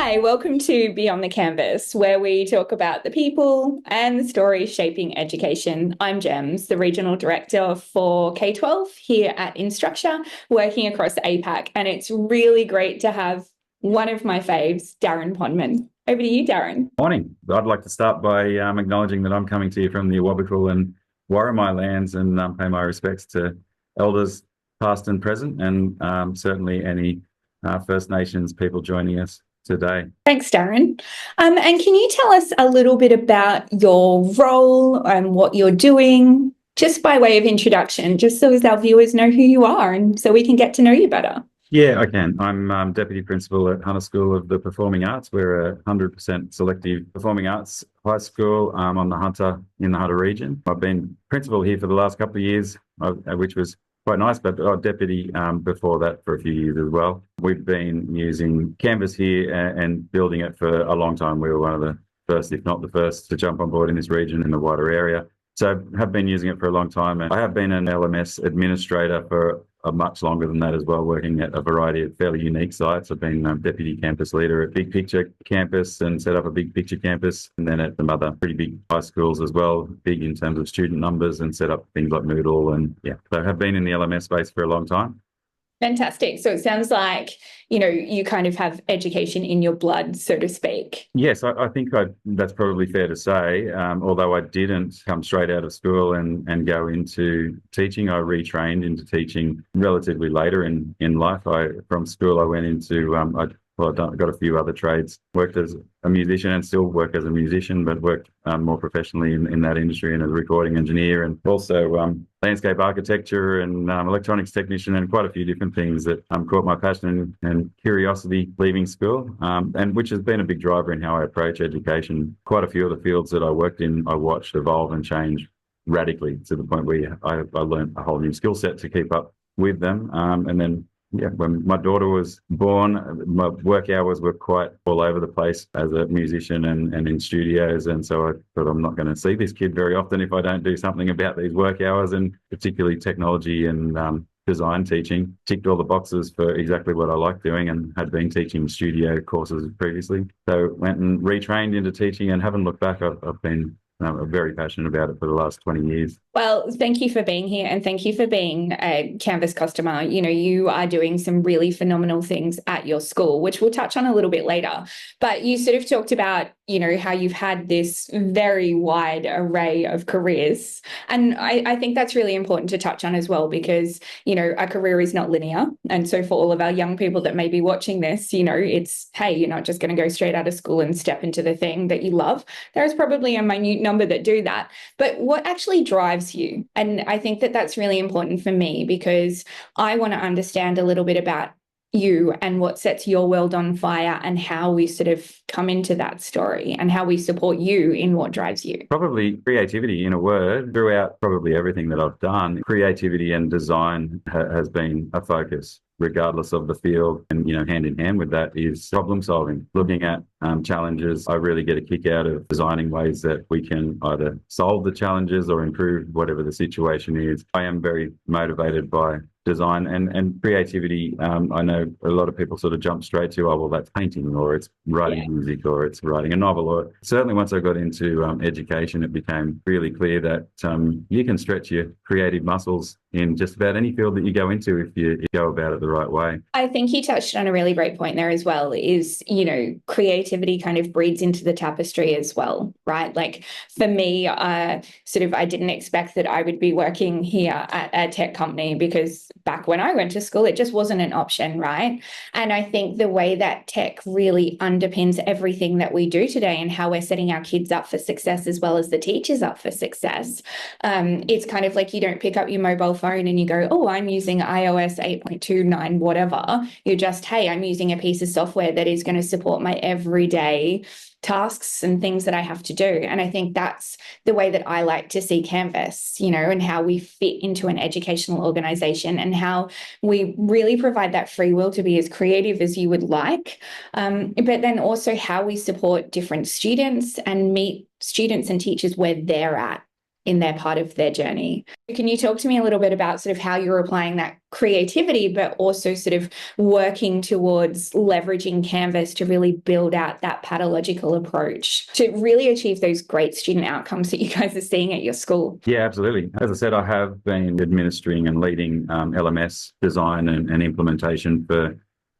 Hi, welcome to Beyond the Canvas, where we talk about the people and the stories shaping education. I'm Gems, the Regional Director for K-12 here at Instructure, working across APAC, and it's really great to have one of my faves, Darren Ponman. Over to you, Darren. Morning. I'd like to start by acknowledging that I'm coming to you from the Awabakal and Warramai lands and pay my respects to elders past and present, and certainly any First Nations people joining us today. Thanks, Darren. And can you tell us a little bit about your role and what you're doing, just by way of introduction, just so as our viewers know who you are and so we can get to know you better? Yeah, I can. I'm Deputy Principal at Hunter School of the Performing Arts. We're a 100% selective performing arts high school in the Hunter region. I've been principal here for the last couple of years, which was quite nice, but deputy before that for a few years as well. We've been using Canvas here and building it for a long time. We were one of the first, if not the first, to jump on board in this region in the wider area. So I have been using it for a long time, and I have been an LMS administrator for much longer than that as well, working at a variety of fairly unique sites. I've been deputy campus leader at Big Picture Campus and set up a Big Picture Campus, and then at some other pretty big high schools as well, big in terms of student numbers, and set up things like Moodle. And yeah, so I have been in the LMS space for a long time. Fantastic. So it sounds like, you kind of have education in your blood, so to speak. Yes, I think that's probably fair to say. Although I didn't come straight out of school and go into teaching, I retrained into teaching relatively later in life. From school, I went into, I got a few other trades, worked as a musician and still work as a musician, but worked more professionally in that industry and as a recording engineer, and also landscape architecture and electronics technician, and quite a few different things that caught my passion and curiosity leaving school, and which has been a big driver in how I approach education. Quite a few of the fields that I worked in, I watched evolve and change radically to the point where I learned a whole new skill set to keep up with them. And then yeah, when my daughter was born, my work hours were quite all over the place as a musician and in studios. And so I thought, I'm not going to see this kid very often if I don't do something about these work hours, and particularly technology and design teaching ticked all the boxes for exactly what I like doing, and had been teaching studio courses previously. So went and retrained into teaching and haven't looked back. I've been very passionate about it for the last 20 years. Well, thank you for being here, and thank you for being a Canvas customer. You are doing some really phenomenal things at your school, which we'll touch on a little bit later. But you sort of talked about, how you've had this very wide array of careers. And I think that's really important to touch on as well, because, a career is not linear. And so for all of our young people that may be watching this, it's, hey, you're not just going to go straight out of school and step into the thing that you love. There's probably a minute number that do that. But what actually drives you? And I think that that's really important for me, because I want to understand a little bit about you and what sets your world on fire, and how we sort of come into that story and how we support you in what drives you. Probably creativity, in a word. Throughout probably everything that I've done, creativity and design has been a focus, regardless of the field. And, hand in hand with that is problem solving, looking at challenges. I really get a kick out of designing ways that we can either solve the challenges or improve whatever the situation is. I am very motivated by design and creativity. I know a lot of people sort of jump straight to, oh, well, that's painting, or it's writing music, or it's writing a novel. Or certainly once I got into education, it became really clear that you can stretch your creative muscles in just about any field that you go into if you go about it the right way. I think you touched on a really great point there as well, is, creativity kind of breeds into the tapestry as well, right? Like for me, I didn't expect that I would be working here at a tech company, because back when I went to school, it just wasn't an option, right? And I think the way that tech really underpins everything that we do today, and how we're setting our kids up for success as well as the teachers up for success, it's kind of like you don't pick up your mobile phone and you go, oh, I'm using iOS 8.29, whatever. You're just, hey, I'm using a piece of software that is going to support my everyday tasks and things that I have to do. And I think that's the way that I like to see Canvas, and how we fit into an educational organization, and how we really provide that free will to be as creative as you would like, but then also how we support different students and meet students and teachers where they're at in their part of their journey. Can you talk to me a little bit about sort of how you're applying that creativity, but also sort of working towards leveraging Canvas to really build out that pedagogical approach to really achieve those great student outcomes that you guys are seeing at your school? Yeah, absolutely. As I said, I have been administering and leading LMS design and implementation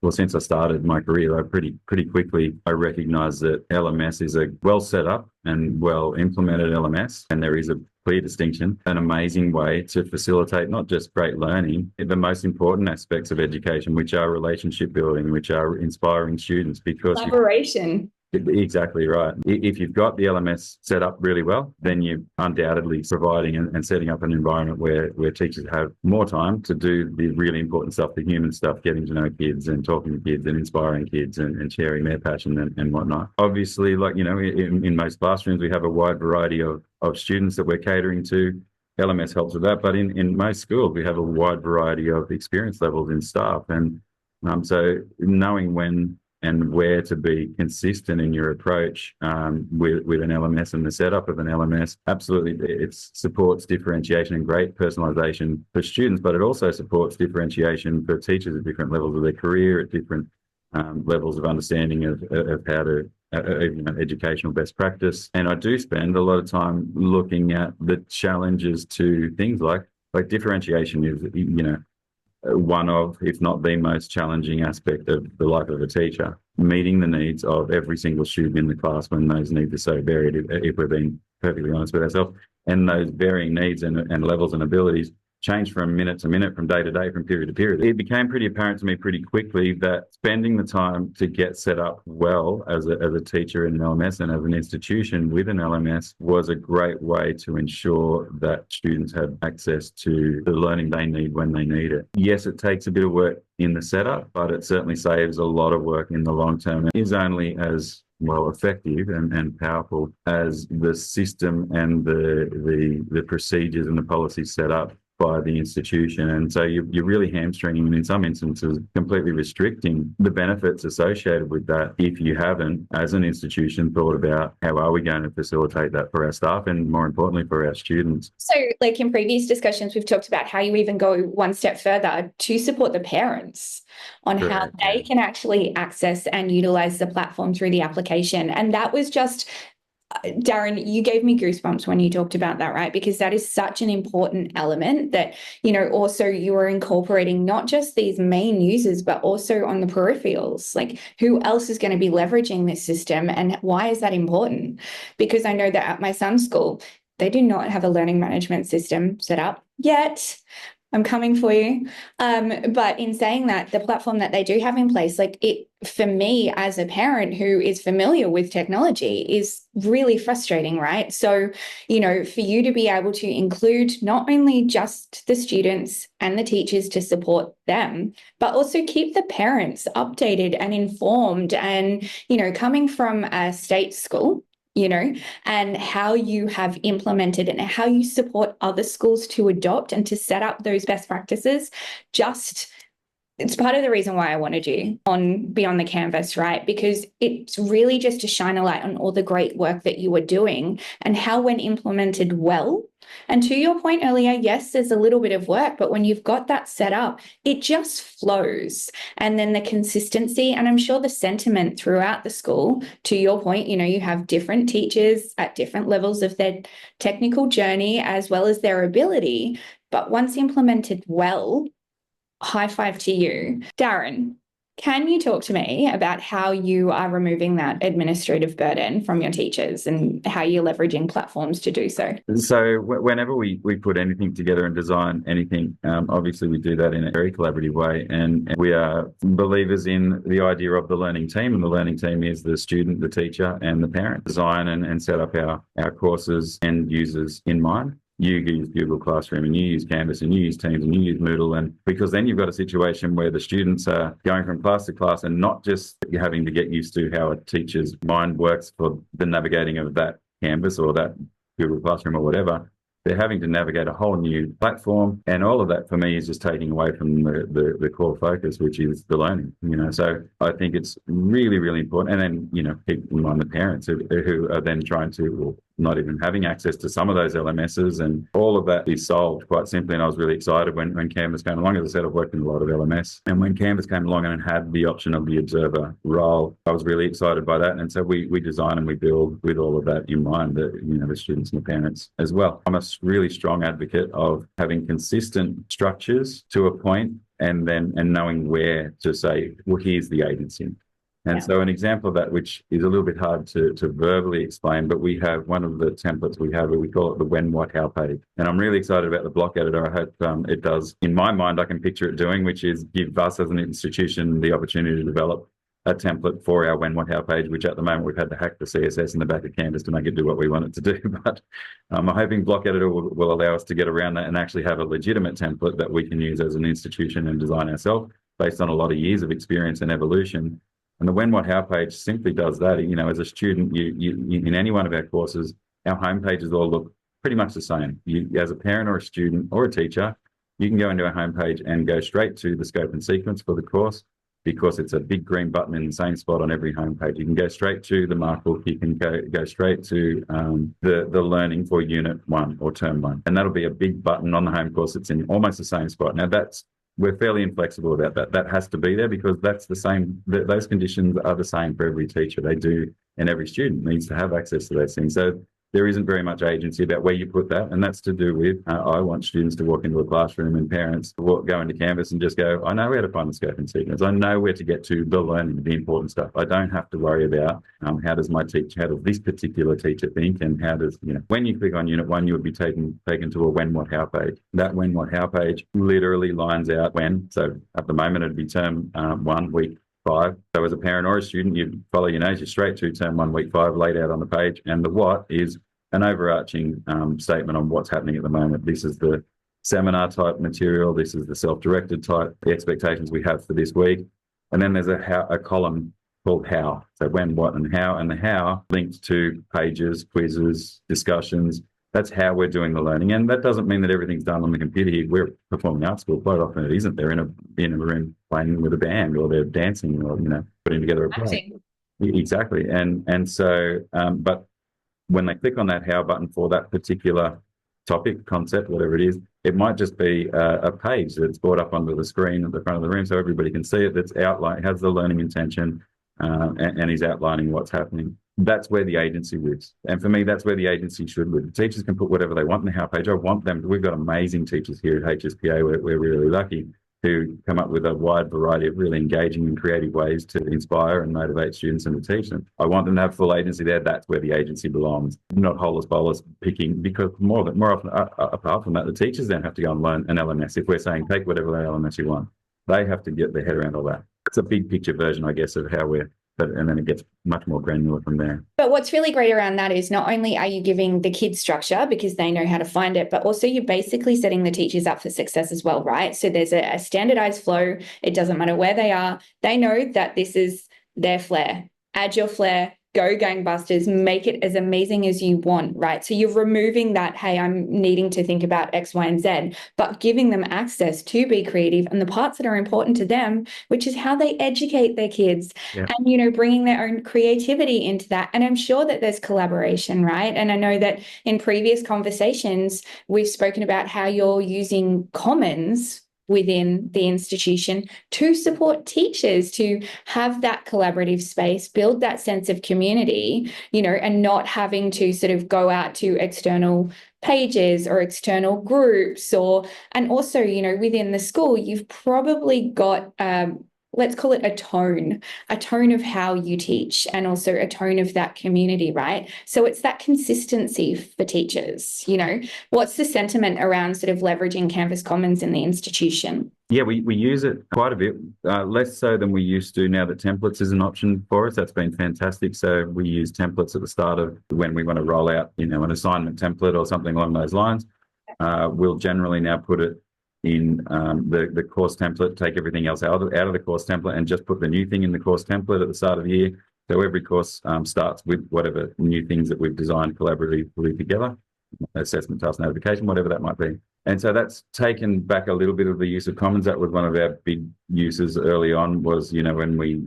since I started my career. Pretty quickly I recognized that LMS is a well set up and well implemented LMS, and there is a clear distinction, an amazing way to facilitate not just great learning, the most important aspects of education, which are relationship building, which are inspiring students, because Collaboration. Exactly right. If you've got the LMS set up really well, then you're undoubtedly providing and setting up an environment where teachers have more time to do the really important stuff, the human stuff, getting to know kids and talking to kids and inspiring kids and sharing their passion and whatnot. Obviously, in most classrooms, we have a wide variety of students that we're catering to. LMS helps with that, but in most schools, we have a wide variety of experience levels in staff. And so knowing when and where to be consistent in your approach with an LMS and the setup of an LMS. Absolutely, it supports differentiation and great personalization for students, but it also supports differentiation for teachers at different levels of their career, at different levels of understanding of how to educational best practice. And I do spend a lot of time looking at the challenges to things like differentiation is, one of, if not the most challenging aspect of the life of a teacher, meeting the needs of every single student in the class when those needs are so varied, if we're being perfectly honest with ourselves. And those varying needs and levels and abilities change from minute to minute, from day to day, from period to period. It became pretty apparent to me pretty quickly that spending the time to get set up well as a teacher in an LMS and as an institution with an LMS was a great way to ensure that students have access to the learning they need when they need it. Yes, it takes a bit of work in the setup, but it certainly saves a lot of work in the long term. It is only as effective and powerful as the system and the procedures and the policies set up by the institution. And so you're really hamstringing and in some instances completely restricting the benefits associated with that if you haven't, as an institution, thought about how are we going to facilitate that for our staff and more importantly for our students. So in previous discussions, we've talked about how you even go one step further to support the parents on how they can actually access and utilize the platform through the application. And that was just Darren, you gave me goosebumps when you talked about that, right? Because that is such an important element that, also you are incorporating not just these main users, but also on the peripherals. Like, who else is going to be leveraging this system and why is that important? Because I know that at my son's school, they do not have a learning management system set up yet. I'm coming for you. But in saying that, the platform that they do have in place, for me as a parent who is familiar with technology, is really frustrating, right? So, for you to be able to include not only just the students and the teachers to support them, but also keep the parents updated and informed and, coming from a state school, and how you have implemented and how you support other schools to adopt and to set up those best practices. It's part of the reason why I wanted you on Beyond the Canvas, right? Because it's really just to shine a light on all the great work that you are doing and how, when implemented well, and to your point earlier, yes, there's a little bit of work, but when you've got that set up, it just flows. And then the consistency, and I'm sure the sentiment throughout the school, to your point, you have different teachers at different levels of their technical journey as well as their ability. But once implemented well, high five to you. Darren, can you talk to me about how you are removing that administrative burden from your teachers and how you're leveraging platforms to do so? So whenever we put anything together and design anything, obviously we do that in a very collaborative way. And we are believers in the idea of the learning team. And the learning team is the student, the teacher, and the parent. Design and set up our courses and users in mind. You use Google Classroom and you use Canvas and you use Teams and you use Moodle, and because then you've got a situation where the students are going from class to class and not just having to get used to how a teacher's mind works for the navigating of that Canvas or that Google Classroom or whatever. They're having to navigate a whole new platform, and all of that for me is just taking away from the core focus, which is the learning. So I think it's really, really important. And then keep in mind the parents who are then trying to, not even having access to some of those LMSs, and all of that is solved quite simply. And I was really excited when Canvas came along. As I said, I've worked in a lot of LMS, and when Canvas came along and had the option of the observer role, I was really excited by that. And so we design and we build with all of that in mind, the students and the parents as well. I'm a really strong advocate of having consistent structures to a point, and knowing where to say, well, here's the agency. And so an example of that, which is a little bit hard to verbally explain, but we have one of the templates we have, we call it the when, what, how page. And I'm really excited about the block editor. I hope it does, in my mind, I can picture it doing, which is give us as an institution the opportunity to develop a template for our when, what, how page, which at the moment we've had to hack the CSS in the back of Canvas to make it do what we want it to do. But I'm hoping block editor will allow us to get around that and actually have a legitimate template that we can use as an institution and design ourselves based on a lot of years of experience and evolution. And the when, what, how page simply does that. As a student, you in any one of our courses, our home pages all look pretty much the same. You, as a parent or a student or a teacher, you can go into our home page and go straight to the scope and sequence for the course, because it's a big green button in the same spot on every home page. You can go straight to the mark book. You can go straight to the learning for unit 1 or term 1. And that'll be a big button on the home course. It's in almost the same spot. Now we're fairly inflexible about that. That has to be there because that's the same. Those conditions are the same for every teacher. They do, and every student needs to have access to those things. So there isn't very much agency about where you put that, and that's to do with I want students to walk into a classroom and parents go into Canvas and just go, I know where to find the scope and sequence. I know where to get to the learning, the important stuff. I don't have to worry about how does this particular teacher think, and how does, when you click on Unit 1, you would be taken to a when, what, how page. That when, what, how page literally lines out when. So at the moment, it'd be term 1, week 5. So as a parent or a student, you follow your nose, you're straight to term 1, week 5, laid out on the page. And the what is an overarching statement on what's happening at the moment. This is the seminar type material. This is the self-directed type, the expectations we have for this week. And then there's a column called how. So when, what, and the how linked to pages, quizzes, discussions. That's how we're doing the learning. And that doesn't mean that everything's done on the computer here. We're performing arts school. Quite often it isn't. They're in a room playing with a band, or they're dancing, or, putting together a play. Exactly. And so, but when they click on that how button for that particular topic, concept, whatever it is, it might just be a page that's brought up onto the screen at the front of the room so everybody can see it, that's outlined, has the learning intention, and is outlining what's happening. That's where the agency lives. And for me, that's where the agency should live. The teachers can put whatever they want in the how page. I want them. We've got amazing teachers here at HSPA. We're really lucky, who come up with a wide variety of really engaging and creative ways to inspire and motivate students and to teach them. I want them to have full agency there. That's where the agency belongs, not holus bolus picking, because more often, apart from that, the teachers then have to go and learn an LMS. If we're saying take whatever LMS you want, they have to get their head around all that. It's a big picture version, I guess, of how and then it gets much more granular from there. But what's really great around that is not only are you giving the kids structure because they know how to find it, but also you're basically setting the teachers up for success as well, right? So there's a standardized flow. It doesn't matter where they are. They know that this is their flair. Add your flair. Go gangbusters, make it as amazing as you want, right? So you're removing that, hey, I'm needing to think about X, Y, and Z, but giving them access to be creative and the parts that are important to them, which is how they educate their kids, and, bringing their own creativity into that. And I'm sure that there's collaboration, right? And I know that in previous conversations, we've spoken about how you're using commons within the institution to support teachers to have that collaborative space, build that sense of community, and not having to sort of go out to external pages or external groups and also, within the school, you've probably got, let's call it a tone of how you teach, and also a tone of that community, right? So it's that consistency for teachers. What's the sentiment around sort of leveraging Canvas Commons in the institution? Yeah, we use it quite a bit, less so than we used to now that templates is an option for us. That's been fantastic. So we use templates at the start of when we want to roll out, an assignment template or something along those lines. We'll generally now put it in the course template, take everything else out of the course template and just put the new thing in the course template at the start of the year. So every course starts with whatever new things that we've designed collaboratively together, assessment, task, notification, whatever that might be. And so that's taken back a little bit of the use of Commons. That was one of our big uses early on was, when we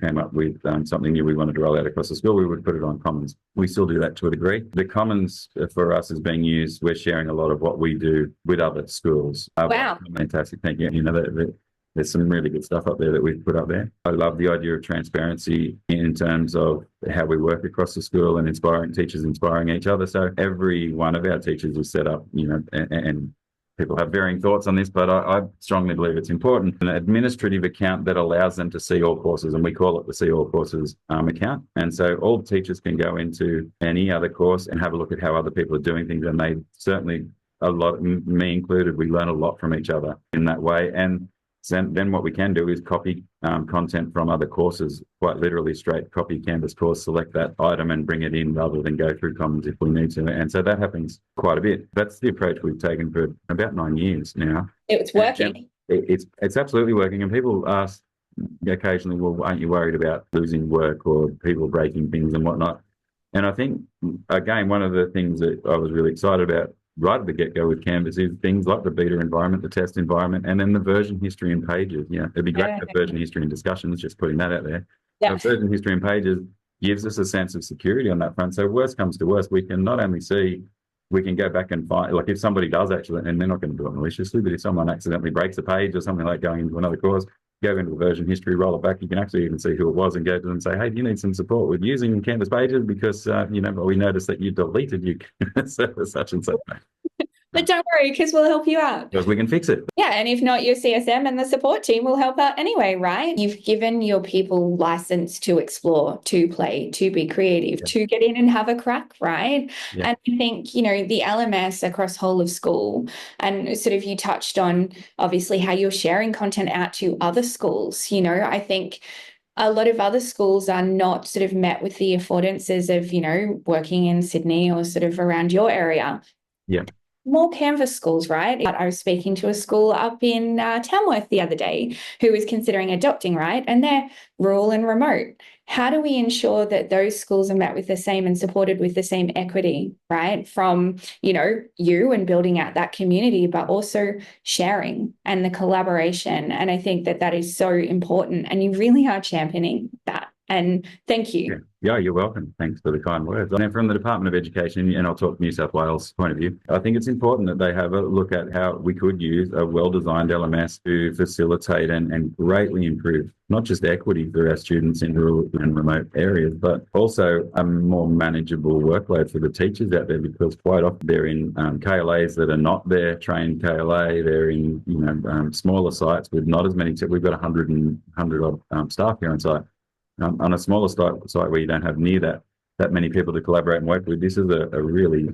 came up with something new we wanted to roll out across the school, we would put it on Commons. We still do that to a degree. The Commons for us is being used. We're sharing a lot of what we do with other schools. Wow. Fantastic. Thank you. There's some really good stuff up there that we've put up there. I love the idea of transparency in terms of how we work across the school and inspiring teachers, inspiring each other. So every one of our teachers is set up, and people have varying thoughts on this, but I strongly believe it's important. An administrative account that allows them to see all courses, and we call it the See All Courses account. And so all teachers can go into any other course and have a look at how other people are doing things. And they certainly, a lot, me included, we learn a lot from each other in that way. And then what we can do is copy content from other courses, quite literally straight copy Canvas course, select that item and bring it in rather than go through Commons if we need to. And so that happens quite a bit. That's the approach we've taken for about 9 years now. It's working. It's absolutely working. And people ask occasionally, well, aren't you worried about losing work or people breaking things and whatnot? And I think, again, one of the things that I was really excited about right at the get-go with Canvas is things like the beta environment, the test environment, and then the version history and pages. It'd be great to have version history and discussions, just putting that out there. Yeah. So version history and pages gives us a sense of security on that front. So worst comes to worst, we can not only see, we can go back and find, like if somebody does actually, and they're not going to do it maliciously, but if someone accidentally breaks a page or something like going into another course, go into the version history, roll it back, you can actually even see who it was and go to them and say, hey, do you need some support with using Canvas pages? Because, we noticed that you deleted your such and such. But don't worry, because we'll help you out. Because we can fix it. Yeah, and if not, your CSM and the support team will help out anyway, right? You've given your people license to explore, to play, to be creative, to get in and have a crack, right? Yeah. And I think, the LMS across whole of school, and sort of you touched on, obviously, how you're sharing content out to other schools. I think a lot of other schools are not sort of met with the affordances of, working in Sydney or sort of around your area. Yeah. More Canvas schools, right? I was speaking to a school up in Tamworth the other day who was considering adopting, right? And they're rural and remote. How do we ensure that those schools are met with the same and supported with the same equity, right? From, you and building out that community, but also sharing and the collaboration. And I think that is so important. And you really are championing that. And thank you. Yeah, you're welcome. Thanks for the kind words. And from the Department of Education, and I'll talk New South Wales point of view, I think it's important that they have a look at how we could use a well-designed LMS to facilitate and greatly improve not just equity for our students in rural and remote areas, but also a more manageable workload for the teachers out there, because quite often they're in KLAs that are not their trained KLA. They're in smaller sites with not as many. We've got 100 odd staff here on site. On a smaller site where you don't have near that many people to collaborate and work with, this is a really,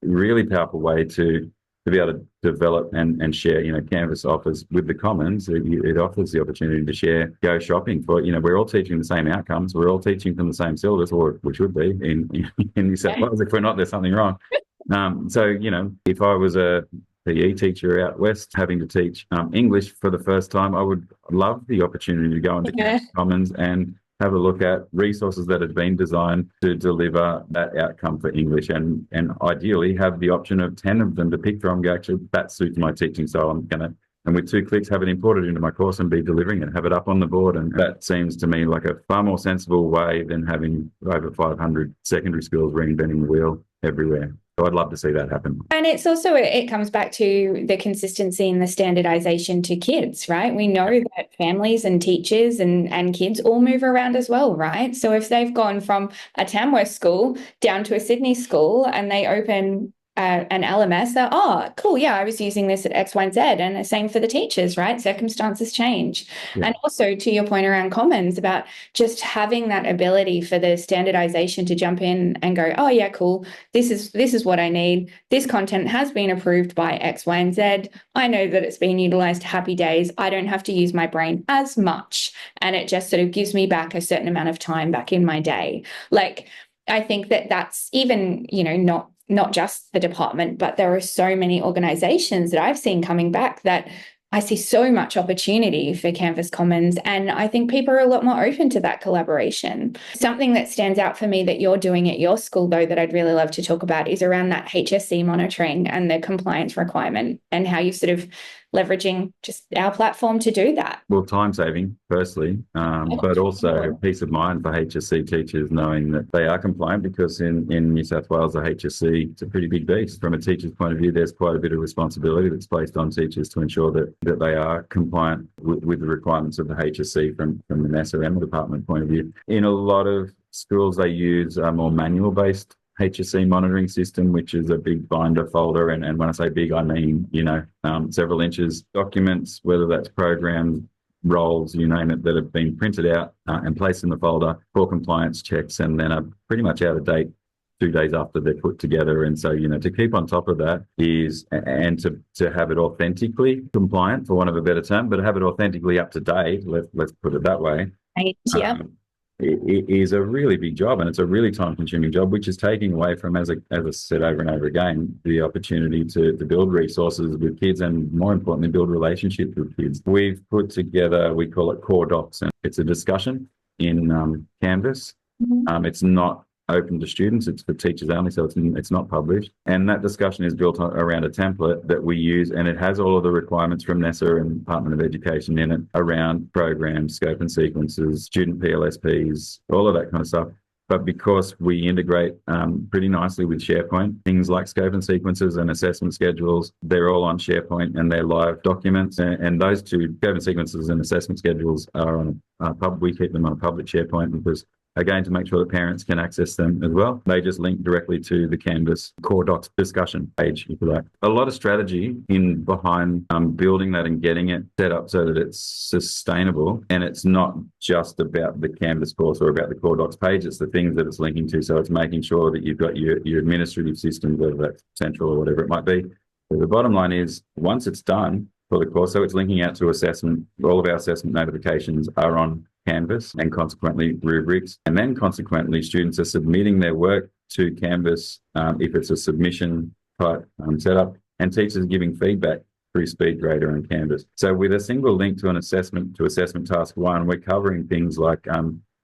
really powerful way to be able to develop and share. Canvas offers with the Commons, it offers the opportunity to share, go shopping for, we're all teaching the same outcomes. We're all teaching from the same syllabus, or we should be in New South Wales. If we're not, there's something wrong. So, if I was a PE teacher out west having to teach English for the first time, I would love the opportunity to go into Canvas Commons and have a look at resources that have been designed to deliver that outcome for English, and ideally have the option of 10 of them to pick from. Go, actually, that suits my teaching style. I'm going to, and with 2 clicks, have it imported into my course and be delivering it, have it up on the board. And that seems to me like a far more sensible way than having over 500 secondary schools reinventing the wheel everywhere. So I'd love to see that happen. And it's also, it comes back to the consistency and the standardization to kids, right? We know that families and teachers and kids all move around as well, right? So if they've gone from a Tamworth school down to a Sydney school and they open an LMS, cool, yeah, I was using this at X, Y, and Z, and the same for the teachers, right? Circumstances change. Yeah. And also to your point around Commons, about just having that ability for the standardization to jump in and go, oh yeah, cool, this is what I need. This content has been approved by X, Y, and Z. I know that it's been utilized. Happy days. I don't have to use my brain as much. And it just sort of gives me back a certain amount of time back in my day. Like, I think that's even, not just the department, but there are so many organizations that I've seen coming back that I see so much opportunity for Canvas Commons, and I think people are a lot more open to that collaboration. Something that stands out for me that you're doing at your school, though, that I'd really love to talk about is around that HSC monitoring and the compliance requirement, and how you sort of leveraging just our platform to do that. Well, time saving, firstly, but also peace of mind for HSC teachers knowing that they are compliant, because in New South Wales, the HSC, it's a pretty big beast. From a teacher's point of view, there's quite a bit of responsibility that's placed on teachers to ensure that they are compliant with the requirements of the HSC from the NESA and the department point of view. In a lot of schools, they use a more manual-based HSC monitoring system, which is a big binder folder. And when I say big, I mean, several inches documents, whether that's programs, roles, you name it, that have been printed out and placed in the folder for compliance checks, and then are pretty much out of date 2 days after they're put together. And so, to keep on top of that is, and to have it authentically compliant, for want of a better term, but have it authentically up to date, let's put it that way. Right. Yeah. It is a really big job, and it's a really time-consuming job, which is taking away from, as I said over and over again, the opportunity to build resources with kids, and more importantly, build relationships with kids. We've put together, we call it Core Docs, and it's a discussion in Canvas. It's not open to students, it's for teachers only, so it's not published. And that discussion is built around a template that we use, and it has all of the requirements from NESA and Department of Education in it around programs, scope and sequences, student PLSPs, all of that kind of stuff. But because we integrate pretty nicely with SharePoint, things like scope and sequences and assessment schedules, they're all on SharePoint and they're live documents. And those two, scope and sequences and assessment schedules, are on we keep them on a public SharePoint, because again, to make sure that parents can access them as well. They just link directly to the Canvas Core Docs discussion page, if you like. A lot of strategy behind building that and getting it set up so that it's sustainable. And it's not just about the Canvas course or about the Core Docs page, it's the things that it's linking to. So it's making sure that you've got your administrative systems, whether that's central or whatever it might be. But the bottom line is, once it's done for the course, so it's linking out to assessment, all of our assessment notifications are on Canvas, and consequently rubrics, and then consequently students are submitting their work to Canvas if it's a submission type setup, and teachers are giving feedback through SpeedGrader and Canvas. So with a single link to an assessment, to assessment task 1, we're covering things like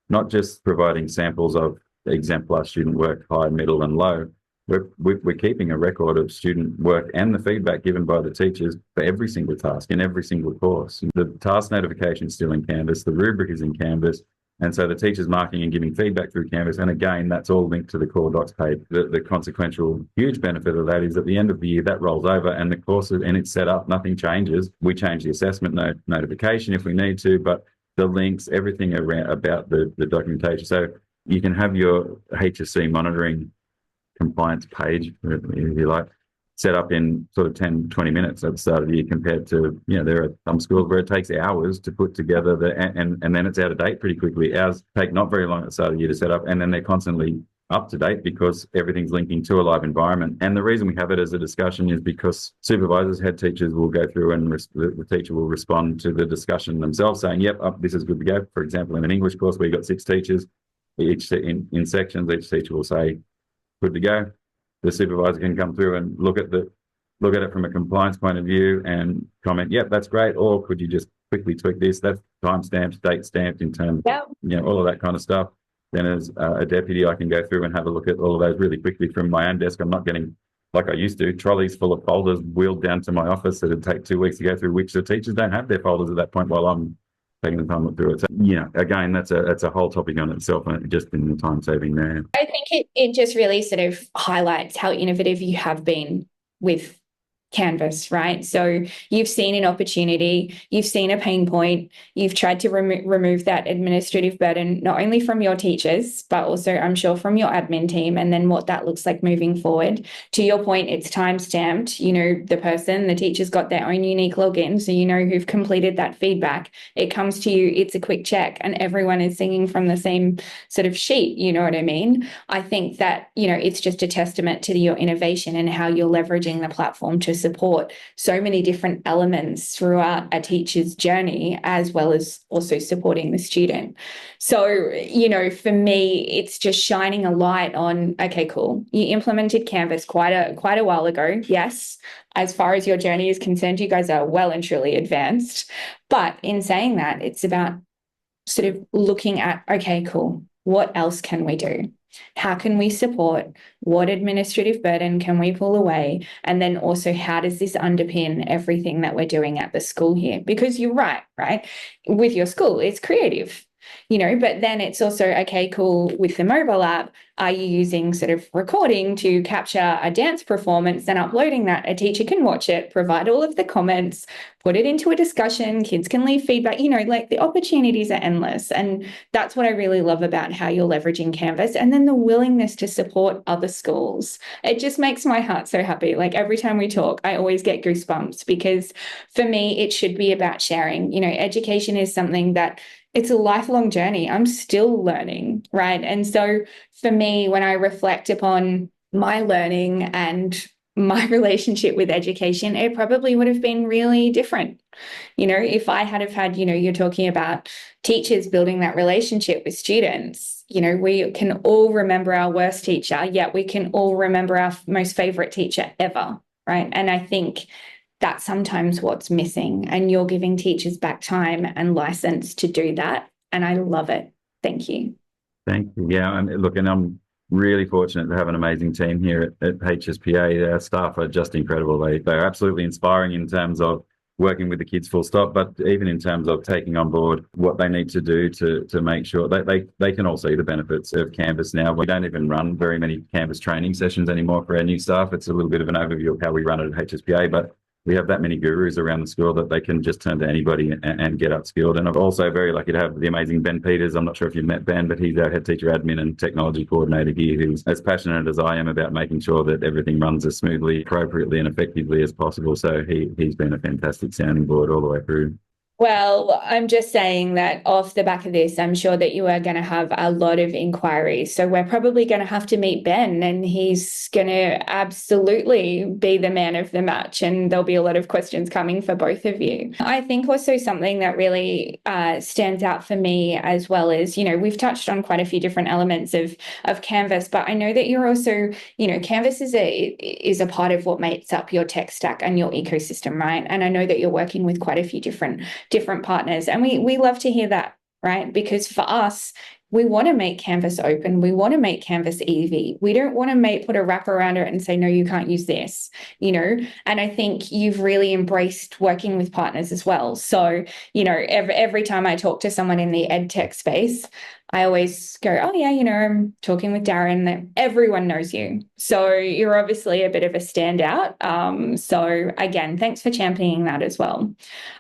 not just providing samples of exemplar student work, high, middle and low. We're keeping a record of student work and the feedback given by the teachers for every single task in every single course. The task notification is still in Canvas, the rubric is in Canvas, and so the teacher's marking and giving feedback through Canvas. And again, that's all linked to the Core Docs page. The consequential huge benefit of that is at the end of the year, that rolls over and the course and it's set up, nothing changes. We change the assessment notification if we need to, but the links, everything around about the documentation. So you can have your HSC monitoring compliance page, if you like, set up in sort of 10, 20 minutes at the start of the year, compared to, there are some schools where it takes hours to put together and then it's out of date pretty quickly. Ours take not very long at the start of the year to set up, and then they're constantly up to date because everything's linking to a live environment. And the reason we have it as a discussion is because supervisors, head teachers will go through and the teacher will respond to the discussion themselves saying, yep, this is good to go. For example, in an English course where you've got 6 teachers, each in sections, each teacher will say, good to go. The supervisor can come through and look at it from a compliance point of view and comment, yep, that's great. Or could you just quickly tweak this? That's time stamped, date stamped in terms of, all of that kind of stuff. Then as a deputy, I can go through and have a look at all of those really quickly from my own desk. I'm not getting, like I used to, trolleys full of folders wheeled down to my office that would take 2 weeks to go through, which the teachers don't have their folders at that point while I'm taking the time to look through it. So, again, that's a whole topic on itself, just in the time saving there. I think it just really sort of highlights how innovative you have been with Canvas, right? So you've seen an opportunity, you've seen a pain point, you've tried to remove that administrative burden, not only from your teachers, but also I'm sure from your admin team, and then what that looks like moving forward. To your point, it's time stamped, the teacher's got their own unique login, so who've completed that feedback. It comes to you, it's a quick check, and everyone is singing from the same sort of sheet, you know what I mean? I think that, it's just a testament to your innovation and how you're leveraging the platform to support so many different elements throughout a teacher's journey, as well as also supporting the student. So, you know, for me, it's just shining a light on, okay, cool. You implemented Canvas quite a while ago. Yes, as far as your journey is concerned, you guys are well and truly advanced. But in saying that, it's about sort of looking at, okay, cool, what else can we do? How can we support? What administrative burden can we pull away? And then also, how does this underpin everything that we're doing at the school here? Because you're right? With your school, it's creative, you know, but then it's also, okay, cool, with the mobile app, are you using sort of recording to capture a dance performance and uploading that? A teacher can watch it, provide all of the comments, put it into a discussion, kids can leave feedback, you know, like the opportunities are endless. And that's what I really love about how you're leveraging Canvas. And then the willingness to support other schools. It just makes my heart so happy. Like every time we talk, I always get goosebumps, because for me, it should be about sharing. You know, education is something that it's a lifelong journey. I'm still learning, right? And so for me, when I reflect upon my learning and my relationship with education, it probably would have been really different. You know, if I had have had, you know, you're talking about teachers building that relationship with students, you know, we can all remember our worst teacher, yet we can all remember our most favorite teacher ever, right? And I think that's sometimes what's missing, and you're giving teachers back time and license to do that. And I love it. Thank you. Thank you. Yeah, and look, and I'm really fortunate to have an amazing team here at HSPA. Our staff are just incredible. They're absolutely inspiring in terms of working with the kids full stop, but even in terms of taking on board what they need to do to make sure that they can all see the benefits of Canvas now. We don't even run very many Canvas training sessions anymore for our new staff. It's a little bit of an overview of how we run it at HSPA, but we have that many gurus around the school that they can just turn to anybody and get upskilled. And I'm also very lucky to have the amazing Ben Peters. I'm not sure if you've met Ben, but he's our head teacher admin and technology coordinator here, who's as passionate as I am about making sure that everything runs as smoothly, appropriately and effectively as possible. So he's been a fantastic sounding board all the way through. Well, I'm just saying that off the back of this, I'm sure that you are going to have a lot of inquiries. So we're probably going to have to meet Ben, and he's going to absolutely be the man of the match. And there'll be a lot of questions coming for both of you. I think also something that really stands out for me as well is, you know, we've touched on quite a few different elements of Canvas, but I know that you're also, you know, Canvas is a part of what makes up your tech stack and your ecosystem, right? And I know that you're working with quite a few different partners, and we love to hear that, right? Because for us, we want to make Canvas open. We want to make Canvas easy. We don't want to put a wrap around it and say, no, you can't use this, you know? And I think you've really embraced working with partners as well. So, you know, every time I talk to someone in the ed tech space, I always go, oh yeah, you know, I'm talking with Darren, that everyone knows you. So you're obviously a bit of a standout. So again, thanks for championing that as well.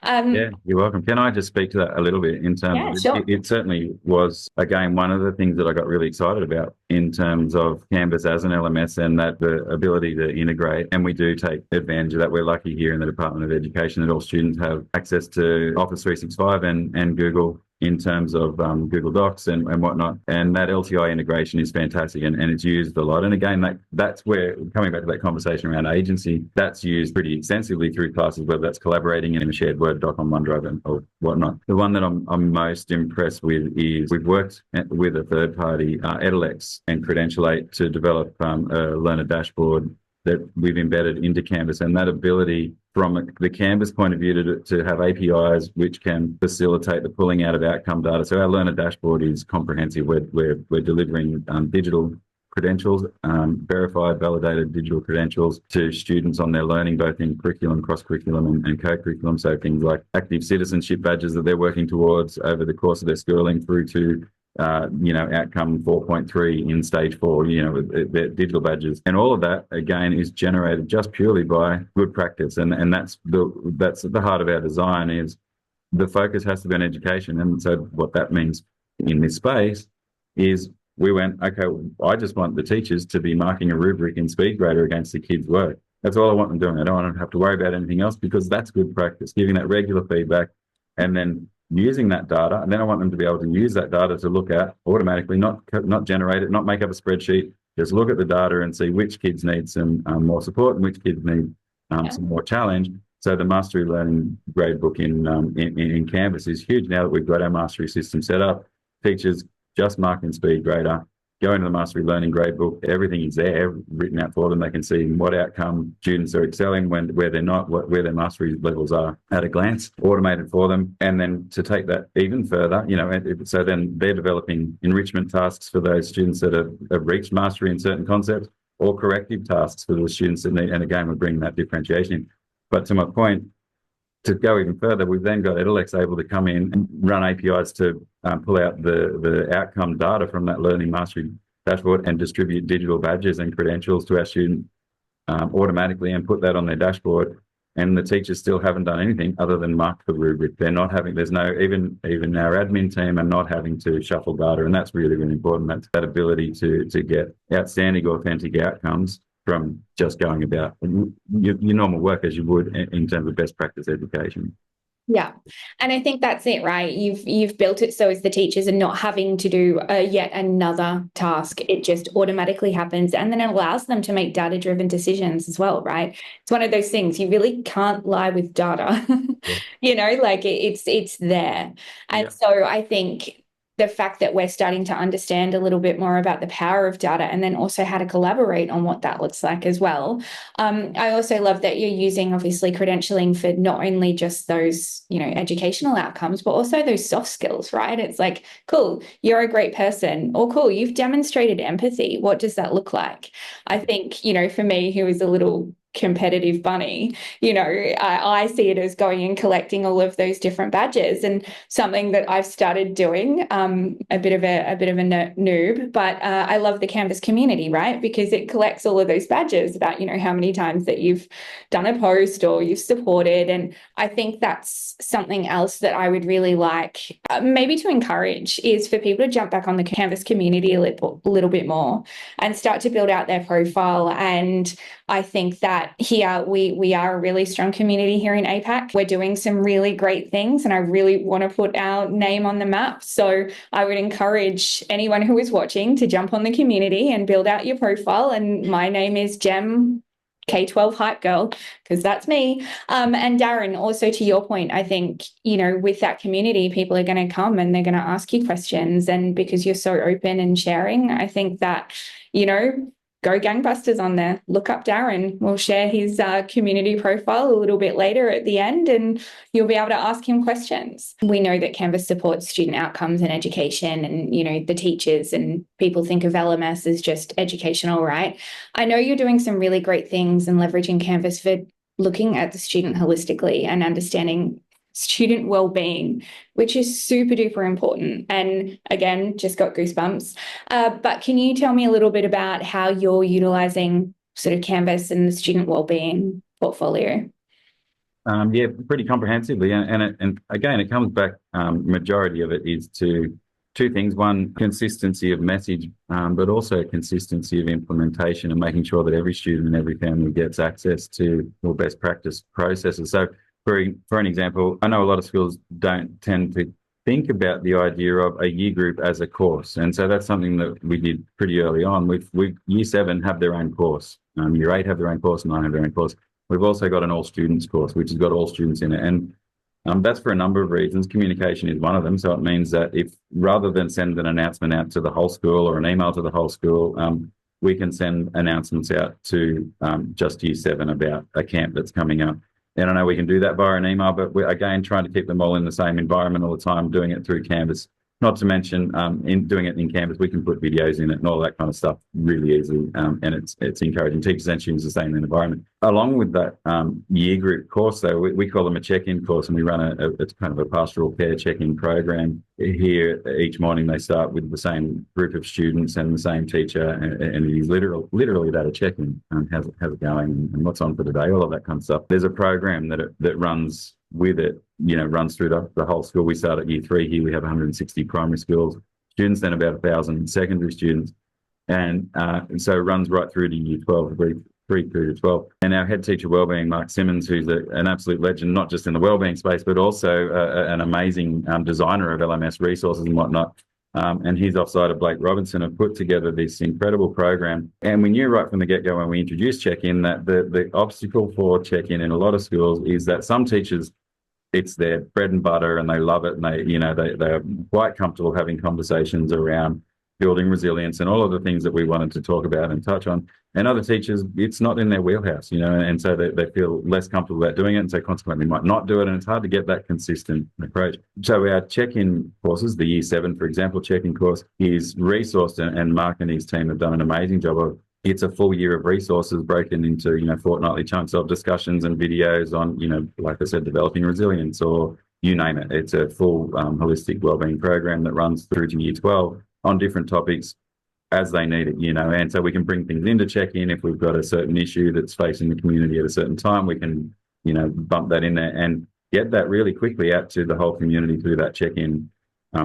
Yeah, you're welcome. Can I just speak to that a little bit in terms of it certainly was, again, one of the things that I got really excited about in terms of Canvas as an LMS, and that the ability to integrate, and we do take advantage of that. We're lucky here in the Department of Education that all students have access to Office 365 and Google in terms of Google Docs and whatnot. And that LTI integration is fantastic, and it's used a lot. And again, that's where, coming back to that conversation around agency, that's used pretty extensively through classes, whether that's collaborating in a shared Word doc on OneDrive or whatnot. The one that I'm most impressed with is we've worked with a third party, Edelex and Credentialate, to develop a learner dashboard that we've embedded into Canvas, and that ability from the Canvas point of view to have APIs which can facilitate the pulling out of outcome data. So our learner dashboard is comprehensive. We're delivering digital credentials, verified, validated digital credentials to students on their learning, both in curriculum, cross-curriculum and co-curriculum. So things like active citizenship badges that they're working towards over the course of their schooling, through to outcome 4.3 in stage 4, their digital badges. And all of that, again, is generated just purely by good practice. And that's at the heart of our design, is the focus has to be on education. And so what that means in this space is we went, okay, I just want the teachers to be marking a rubric in SpeedGrader against the kids' work. That's all I want them doing. I don't want them to have to worry about anything else, because that's good practice, giving that regular feedback and then using that data. And then I want them to be able to use that data to look at automatically, not generate it, not make up a spreadsheet, just look at the data and see which kids need some more support and which kids need some more challenge. So the mastery learning gradebook in Canvas is huge now that we've got our mastery system set up. Teachers just mark and speed grader, go into the mastery learning gradebook, everything is there written out for them. They can see what outcome students are excelling, where they're not, where their mastery levels are at a glance, automated for them. And then to take that even further, so then they're developing enrichment tasks for those students that have reached mastery in certain concepts, or corrective tasks for the students that need, and again, we're bringing that differentiation in. But to my point, to go even further, we've then got Edelex able to come in and run APIs to pull out the outcome data from that learning mastery dashboard and distribute digital badges and credentials to our student automatically and put that on their dashboard. And the teachers still haven't done anything other than mark the rubric. They're not having, there's no, even our admin team are not having to shuffle data. And that's really, really important. That's that ability to get outstanding, authentic outcomes from just going about your normal work as you would in terms of best practice education. Yeah. And I think that's it, right? You've built it so as the teachers are not having to do yet another task. It just automatically happens. And then it allows them to make data-driven decisions as well, right? It's one of those things you really can't lie with data. Like it's there. And so I think the fact that we're starting to understand a little bit more about the power of data and then also how to collaborate on what that looks like as well. I also love that you're using obviously credentialing for not only just those, educational outcomes, but also those soft skills, right? It's like, cool, you're a great person, or cool, you've demonstrated empathy. What does that look like? I think, for me, who is a little competitive bunny, I see it as going and collecting all of those different badges, and something that I've started doing, a bit of a noob, but I love the Canvas community, right? Because it collects all of those badges about, how many times that you've done a post or you've supported. And I think that's something else that I would really like maybe to encourage, is for people to jump back on the Canvas community a little bit more and start to build out their profile. And I think that here we are a really strong community here in APAC. We're doing some really great things, and I really want to put our name on the map. So I would encourage anyone who is watching to jump on the community and build out your profile. And my name is Gem K-12 Hype Girl, because that's me. And Darren, also to your point, I think, with that community, people are going to come and they're going to ask you questions. And because you're so open and sharing, I think that, go gangbusters on there. Look up Darren. We'll share his community profile a little bit later at the end, and you'll be able to ask him questions. We know that Canvas supports student outcomes and education, and, the teachers, and people think of LMS as just educational, right? I know you're doing some really great things and leveraging Canvas for looking at the student holistically and understanding student well-being, which is super duper important. And again, just got goosebumps. But can you tell me a little bit about how you're utilizing sort of Canvas and the student well-being portfolio? Yeah, pretty comprehensively. And again, it comes back, majority of it is to two things. One, consistency of message, but also consistency of implementation, and making sure that every student and every family gets access to more best practice processes. So for an example, I know a lot of schools don't tend to think about the idea of a year group as a course. And so that's something that we did pretty early on. Year 7 have their own course. Year 8 have their own course, 9 have their own course. We've also got an all students course, which has got all students in it. And that's for a number of reasons. Communication is one of them. So it means that if, rather than send an announcement out to the whole school or an email to the whole school, we can send announcements out to just Year 7 about a camp that's coming up. And I know we can do that via an email, but we're, again, trying to keep them all in the same environment all the time, doing it through Canvas. Not to mention, in doing it in Canvas, we can put videos in it and all that kind of stuff really easily. And it's encouraging teachers and students to stay in the environment. Along with that year group course, though, we call them a check-in course, and we run it's kind of a pastoral care check-in program. Here, each morning they start with the same group of students and the same teacher, and it is literally that, a check-in. How's it going, and what's on for today, all of that kind of stuff. There's a program that runs with it, runs through the whole school. We start at Year 3 here. We have 160 primary schools students, then about 1,000 secondary students. And so it runs right through to Year 12, 3 through to 12. And our head teacher wellbeing, Mark Simmons, who's an absolute legend, not just in the wellbeing space, but also an amazing designer of LMS resources and whatnot. and his offside of Blake Robinson have put together this incredible program. And we knew right from the get-go when we introduced check-in that the obstacle for check-in in a lot of schools is that some teachers, it's their bread and butter and they love it, and they're quite comfortable having conversations around building resilience and all of the things that we wanted to talk about and touch on. And other teachers, it's not in their wheelhouse, and so they feel less comfortable about doing it, and so consequently might not do it, and it's hard to get that consistent approach. So our check-in courses, the Year 7, for example, check-in course is resourced, and Mark and his team have done an amazing job of. It's a full year of resources broken into, fortnightly chunks of discussions and videos on, like I said, developing resilience, or you name it. It's a full holistic wellbeing program that runs through to Year 12 on different topics as they need it, and so we can bring things into check-in. If we've got a certain issue that's facing the community at a certain time, we can, bump that in there and get that really quickly out to the whole community through that check-in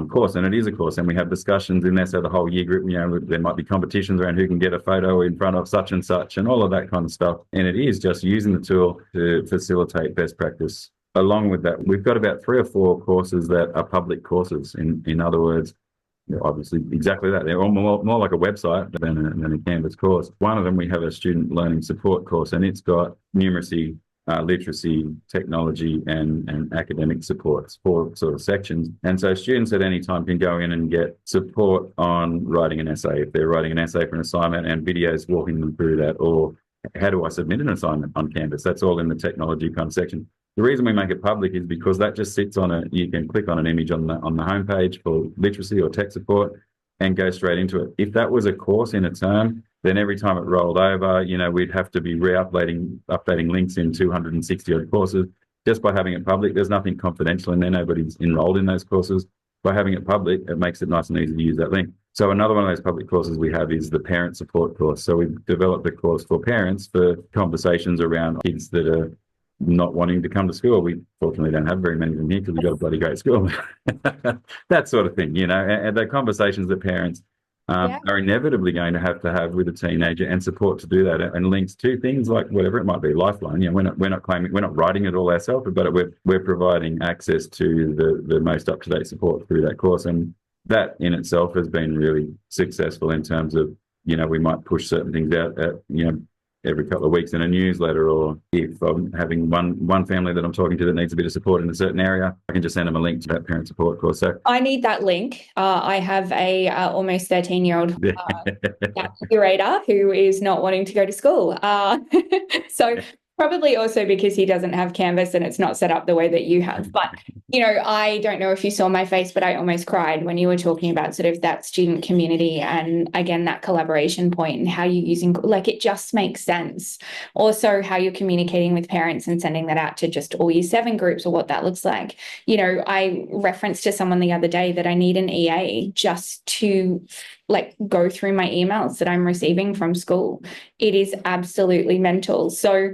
course. And it is a course, and we have discussions in there. So the whole year group, there might be competitions around who can get a photo in front of such and such and all of that kind of stuff. And it is just using the tool to facilitate best practice. Along with that, we've got about 3 or 4 courses that are public courses. In other words, obviously exactly that. They're more like a website than a Canvas course. One of them, we have a student learning support course, and it's got numeracy, literacy, technology, and academic supports, 4 sort of sections. And so students at any time can go in and get support on writing an essay, if they're writing an essay for an assignment, and videos walking them through that, or how do I submit an assignment on Canvas? That's all in the technology kind of section. The reason we make it public is because that just sits on you can click on an image on the homepage for literacy or tech support and go straight into it. If that was a course in a term, then every time it rolled over, we'd have to be updating links in 260 odd courses. Just by having it public, there's nothing confidential in there. Nobody's enrolled in those courses. By having it public, it makes it nice and easy to use that link. So another one of those public courses we have is the parent support course. So we've developed a course for parents for conversations around kids that are not wanting to come to school. We fortunately don't have very many of them here because we've got a bloody great school. That sort of thing, and the conversations that parents are inevitably going to have with a teenager, and support to do that, and links to things like whatever it might be, Lifeline. We're not writing it all ourselves, but we're providing access to the most up-to-date support through that course. And that in itself has been really successful in terms of, we might push certain things out at, every couple of weeks in a newsletter, or if I'm having one family that I'm talking to that needs a bit of support in a certain area, I can just send them a link to that parent support course. So I need that link. I have a almost 13-year-old curator who is not wanting to go to school. So probably also because he doesn't have Canvas and it's not set up the way that you have. But, I don't know if you saw my face, but I almost cried when you were talking about sort of that student community and, again, that collaboration point and how you're using, it just makes sense. Also, how you're communicating with parents and sending that out to just all Year 7 groups, or what that looks like. I referenced to someone the other day that I need an EA just to go through my emails that I'm receiving from school. It is absolutely mental. So,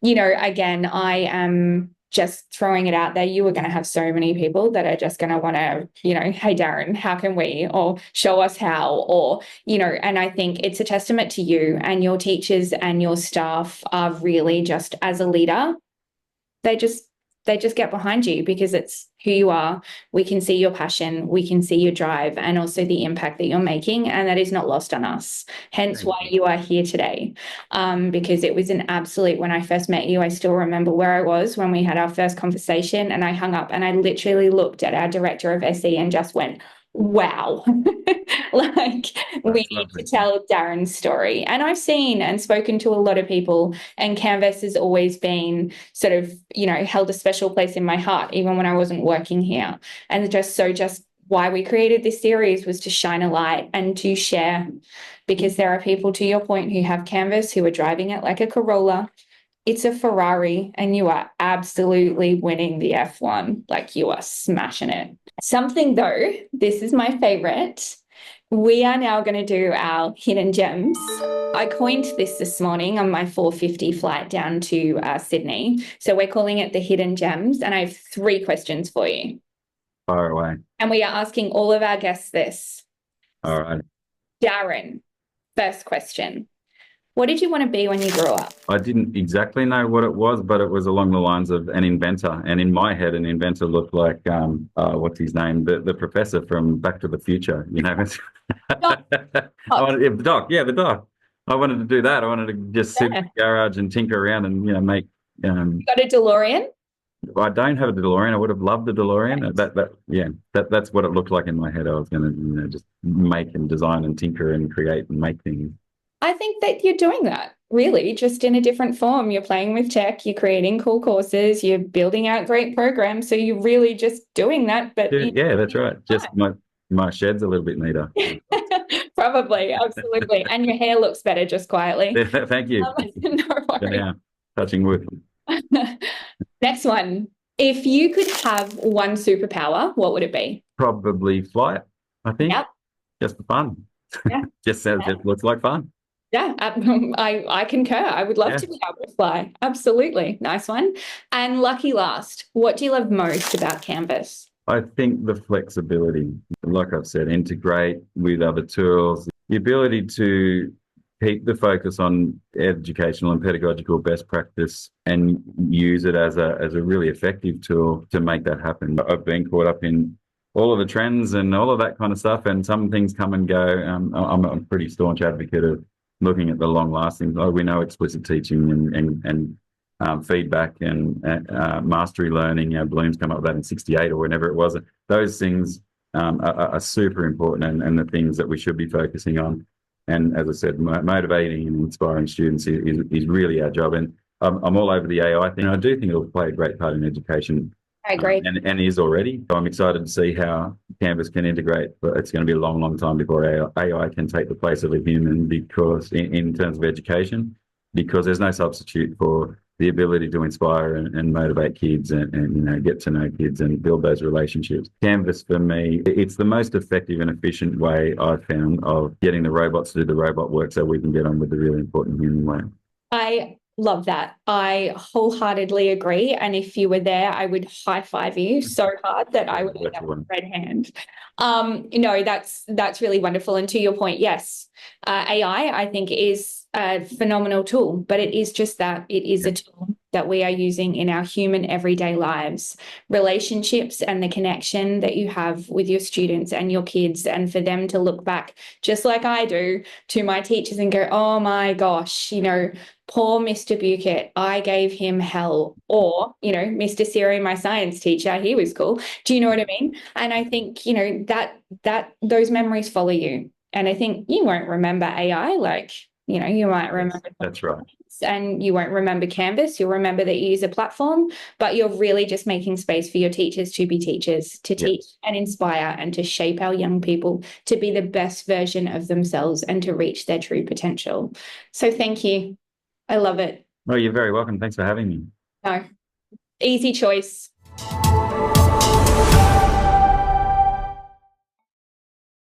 again, I am just throwing it out there. You are going to have so many people that are just going to want to, hey, Darren, how can we, or show us how, or, and I think it's a testament to you and your teachers and your staff are really just, as a leader, they just get behind you because it's who you are. We can see your passion, we can see your drive, and also the impact that you're making, and that is not lost on us. Hence why you are here today, because it was an absolute, when I first met you, I still remember where I was when we had our first conversation, and I hung up and I literally looked at our director of SE and just went, wow. We need to tell Darren's story. And I've seen and spoken to a lot of people, and Canvas has always been sort of, held a special place in my heart, even when I wasn't working here. And just why we created this series was to shine a light and to share, because there are people, to your point, who have Canvas, who are driving it like a Corolla. It's a Ferrari, and you are absolutely winning the F1. You are smashing it. Something though, this is my favorite. We are now going to do our hidden gems. I coined this morning on my 4:50 flight down to Sydney. So we're calling it the hidden gems, and I have 3 questions for you. Fire away. And we are asking all of our guests this. All right. Darren, first question. What did you want to be when you grew up? I didn't exactly know what it was, but it was along the lines of an inventor. And in my head, an inventor looked like what's his name, the professor from Back to the Future. You know, Doc. the doc. Yeah, the doc. I wanted to do that. I wanted to just sit in the garage and tinker around and make. You got a DeLorean? I don't have a DeLorean. I would have loved a DeLorean. That's what it looked like in my head. I was going to just make and design and tinker and create and make things. I think that you're doing that, really, just in a different form. You're playing with tech, you're creating cool courses, you're building out great programs. So you're really just doing that. But yeah, that's right. Just my shed's a little bit neater. Probably, absolutely. And your hair looks better just quietly. Thank you. No worries. Yeah, touching wood. Next one. If you could have one superpower, what would it be? Probably flight, I think. Yep. Just for fun. Yeah. Just looks like fun. Yeah, I concur. I would love to be able to fly. Absolutely. Nice one. And lucky last, what do you love most about Canvas? I think the flexibility, like I've said, integrate with other tools, the ability to keep the focus on educational and pedagogical best practice and use it as a really effective tool to make that happen. I've been caught up in all of the trends and all of that kind of stuff, and some things come and go. I'm a pretty staunch advocate of looking at the long lasting. We know explicit teaching and feedback and mastery learning. Bloom's come up with that in 68 or whenever it was. Those things are super important and the things that we should be focusing on. And as I said, motivating and inspiring students is really our job. And I'm all over the AI thing. I do think it'll play a great part in education. I agree. And is already. So I'm excited to see how Canvas can integrate, but it's going to be a long, long time before AI can take the place of a human, because in terms of education, because there's no substitute for the ability to inspire and motivate kids and get to know kids and build those relationships. Canvas, for me, it's the most effective and efficient way I've found of getting the robots to do the robot work so we can get on with the really important human way. I love that. I wholeheartedly agree. And if you were there, I would high five you so hard that I would have a red hand. That's really wonderful. And to your point, yes, AI, I think, is a phenomenal tool, but it is just that. It is a tool that we are using in our human everyday lives, relationships and the connection that you have with your students and your kids, and for them to look back, just like I do, to my teachers and go, oh my gosh, poor Mr. Bucket, I gave him hell. Or, Mr. Siri, my science teacher, he was cool. Do you know what I mean? And I think, that those memories follow you. And I think you won't remember AI you might remember. That's right. And you won't remember Canvas. You'll remember that you use a platform, but you're really just making space for your teachers to be teachers, to teach and inspire and to shape our young people to be the best version of themselves and to reach their true potential. So thank you. I love it. Well, you're very welcome. Thanks for having me. No, easy choice.